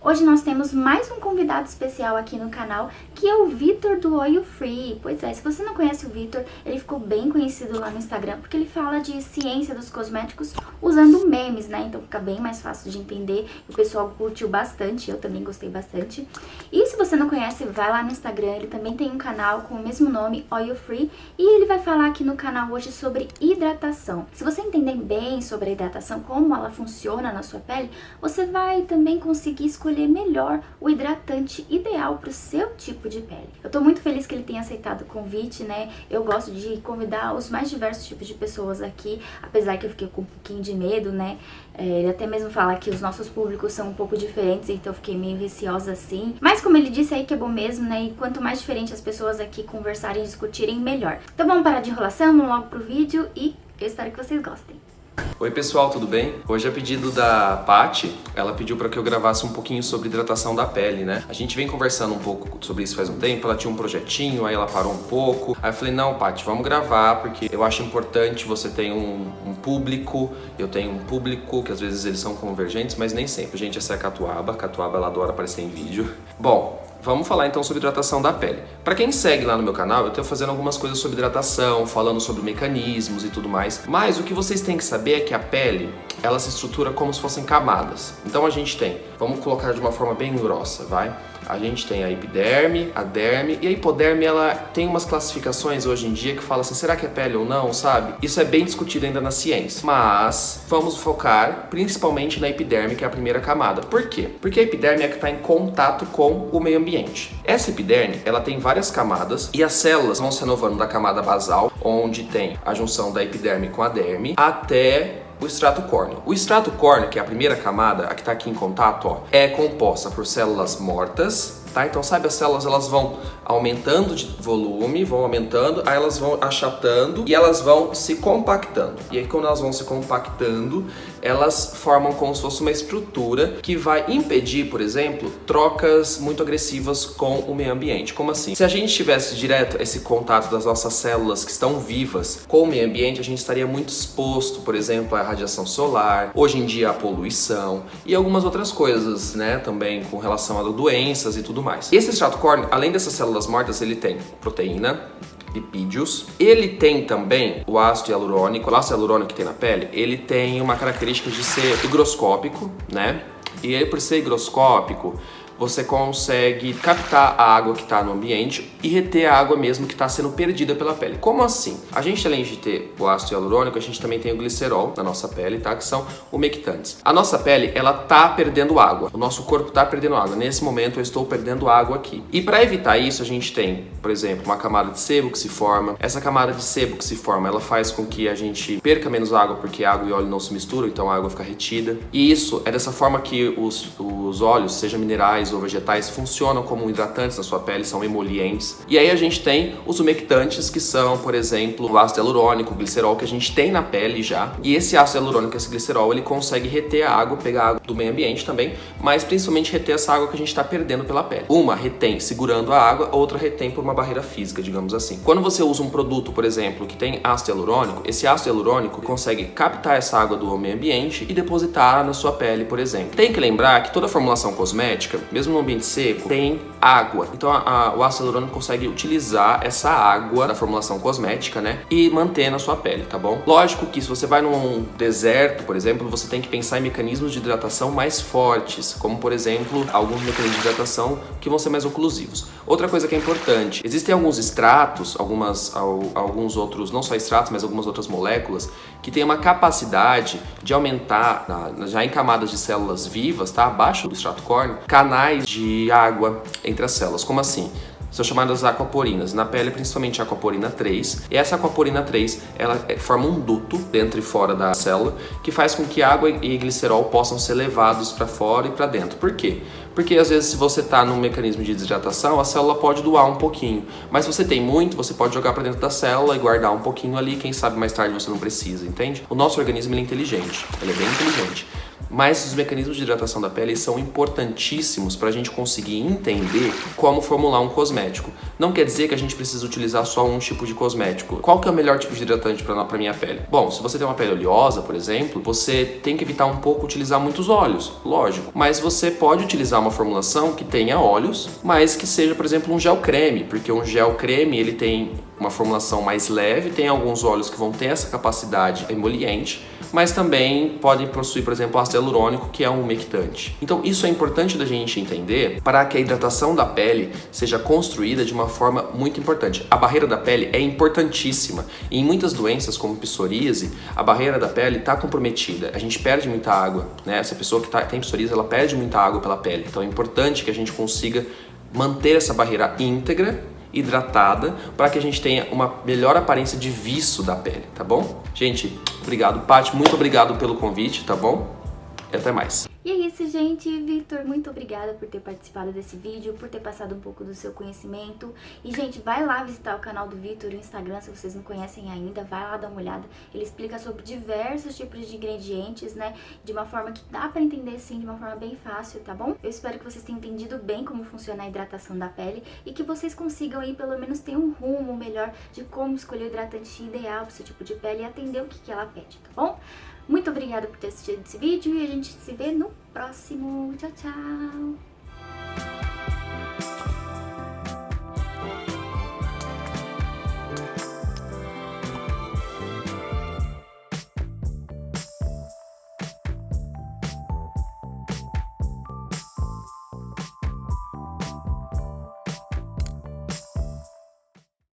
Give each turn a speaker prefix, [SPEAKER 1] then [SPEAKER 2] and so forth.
[SPEAKER 1] Hoje nós temos mais um convidado especial aqui no canal, que é o Vitor do Oil Free. Pois é, se você não conhece o Vitor, ele ficou bem conhecido lá no Instagram, porque ele fala de ciência dos cosméticos usando memes, né? Então fica bem mais fácil de entender. O pessoal curtiu bastante, eu também gostei bastante. E se você não conhece, vai lá no Instagram, ele também tem um canal com o mesmo nome, Oil Free, e ele vai falar aqui no canal hoje sobre hidratação. Se você entender bem sobre a hidratação, como ela funciona na sua pele, você vai também conseguir escolher melhor o hidratante ideal para o seu tipo de pele. Eu tô muito feliz que ele tenha aceitado o convite, né? Eu gosto de convidar os mais diversos tipos de pessoas aqui, apesar que eu fiquei com um pouquinho de medo, né? Ele até mesmo fala que os nossos públicos são um pouco diferentes, então eu fiquei meio receosa assim. Mas como ele disse aí que é bom mesmo, né? E quanto mais diferente as pessoas aqui conversarem e discutirem, melhor. Então vamos parar de enrolação, vamos logo pro vídeo e eu espero que vocês gostem.
[SPEAKER 2] Oi pessoal, tudo bem? Hoje a pedido da Paty, ela pediu para que eu gravasse um pouquinho sobre hidratação da pele, né? A gente vem conversando um pouco sobre isso faz um tempo, ela tinha um projetinho, aí ela parou um pouco. Aí eu falei, não Paty, vamos gravar, porque eu acho importante você ter um público, eu tenho um público, que às vezes eles são convergentes, mas nem sempre. Gente, essa é a Catuaba ela adora aparecer em vídeo. Bom, vamos falar então sobre hidratação da pele. Para quem segue lá no meu canal, eu estou fazendo algumas coisas sobre hidratação, falando sobre mecanismos e tudo mais. Mas o que vocês têm que saber é que a pele, ela se estrutura como se fossem camadas. Então a gente tem, vamos colocar de uma forma bem grossa, vai? A gente tem a epiderme, a derme e a hipoderme, ela tem umas classificações hoje em dia que fala assim, será que é pele ou não, sabe? Isso é bem discutido ainda na ciência, mas vamos focar principalmente na epiderme, que é a primeira camada. Por quê? Porque a epiderme é a que está em contato com o meio ambiente. Essa epiderme, ela tem várias camadas e as células vão se renovando da camada basal, onde tem a junção da epiderme com a derme, até o extrato córneo. O extrato córneo, que é a primeira camada, a que está aqui em contato, ó, é composta por células mortas, tá? Então, sabe, as células elas vão aumentando de volume, vão aumentando, aí elas vão achatando e elas vão se compactando. E aí, quando elas vão se compactando, elas formam como se fosse uma estrutura que vai impedir, por exemplo, trocas muito agressivas com o meio ambiente. Como assim? Se a gente tivesse direto esse contato das nossas células que estão vivas com o meio ambiente, a gente estaria muito exposto, por exemplo, à radiação solar, hoje em dia à poluição e algumas outras coisas, né, também com relação a doenças e tudo mais. Esse extrato córneo, além dessas células mortas, ele tem proteína, lipídios. Ele tem também o ácido hialurônico. O ácido hialurônico que tem na pele, ele tem uma característica de ser higroscópico, né? E ele, por ser higroscópico, você consegue captar a água que está no ambiente e reter a água mesmo que está sendo perdida pela pele. Como assim? A gente, além de ter o ácido hialurônico, a gente também tem o glicerol na nossa pele, tá? Que são umectantes. A nossa pele, ela tá perdendo água. O nosso corpo tá perdendo água. Nesse momento, eu estou perdendo água aqui. E para evitar isso, a gente tem, por exemplo, uma camada de sebo que se forma. Essa camada de sebo que se forma, ela faz com que a gente perca menos água, porque água e óleo não se misturam, então a água fica retida. E isso é dessa forma que os óleos, seja minerais ou vegetais, funcionam como hidratantes na sua pele, são emolientes. E aí a gente tem os umectantes, que são, por exemplo, o ácido hialurônico, o glicerol, que a gente tem na pele já. E esse ácido hialurônico, esse glicerol, ele consegue reter a água, pegar a água do meio ambiente também, mas principalmente reter essa água que a gente está perdendo pela pele. Uma retém segurando a água, outra retém por uma barreira física, digamos assim. Quando você usa um produto, por exemplo, que tem ácido hialurônico, esse ácido hialurônico consegue captar essa água do meio ambiente e depositar na sua pele, por exemplo. Tem que lembrar que toda formulação cosmética, mesmo no ambiente seco, tem água. Então o ácido hialurônico consegue utilizar essa água da formulação cosmética, né, e manter na sua pele, tá bom? Lógico que se você vai num deserto, por exemplo, você tem que pensar em mecanismos de hidratação mais fortes, como por exemplo, alguns mecanismos de hidratação que vão ser mais oclusivos. Outra coisa que é importante, existem alguns extratos, alguns outros, não só extratos, mas algumas outras moléculas, que têm uma capacidade de aumentar, já em camadas de células vivas, tá, abaixo do extrato córneo, canais de água entre as células. Como assim? São chamadas aquaporinas. Na pele, principalmente a aquaporina 3. E essa aquaporina 3, ela forma um duto dentro e fora da célula, que faz com que água e glicerol possam ser levados para fora e para dentro. Por quê? Porque às vezes, se você está num mecanismo de desidratação, a célula pode doar um pouquinho. Mas se você tem muito, você pode jogar para dentro da célula e guardar um pouquinho ali. Quem sabe mais tarde você não precisa, entende? O nosso organismo ele é inteligente. Ele é bem inteligente. Mas os mecanismos de hidratação da pele são importantíssimos para a gente conseguir entender como formular um cosmético. Não quer dizer que a gente precisa utilizar só um tipo de cosmético. Qual que é o melhor tipo de hidratante para minha pele? Bom, se você tem uma pele oleosa, por exemplo, você tem que evitar um pouco utilizar muitos óleos, lógico. Mas você pode utilizar uma formulação que tenha óleos, mas que seja, por exemplo, um gel creme, porque um gel creme ele tem uma formulação mais leve, tem alguns óleos que vão ter essa capacidade emoliente, mas também podem possuir, por exemplo, ácido hialurônico, que é um umectante. Então isso é importante da gente entender para que a hidratação da pele seja construída de uma forma muito importante. A barreira da pele é importantíssima. E em muitas doenças, como psoríase, a barreira da pele está comprometida. A gente perde muita água, né? Essa pessoa que tem psoríase, ela perde muita água pela pele. Então é importante que a gente consiga manter essa barreira íntegra, hidratada, para que a gente tenha uma melhor aparência de viço da pele, tá bom? Gente, obrigado, Paty, muito obrigado pelo convite, tá bom? E até mais.
[SPEAKER 1] E é isso, gente. Vitor, muito obrigada por ter participado desse vídeo, por ter passado um pouco do seu conhecimento. E, gente, vai lá visitar o canal do Vitor, o Instagram, se vocês não conhecem ainda, vai lá dar uma olhada. Ele explica sobre diversos tipos de ingredientes, né, de uma forma que dá pra entender, sim, de uma forma bem fácil, tá bom? Eu espero que vocês tenham entendido bem como funciona a hidratação da pele e que vocês consigam aí, pelo menos, ter um rumo melhor de como escolher o hidratante ideal pro seu tipo de pele e atender o que ela pede, tá bom? Muito obrigada por ter assistido esse vídeo e a gente se vê no próximo. Tchau, tchau!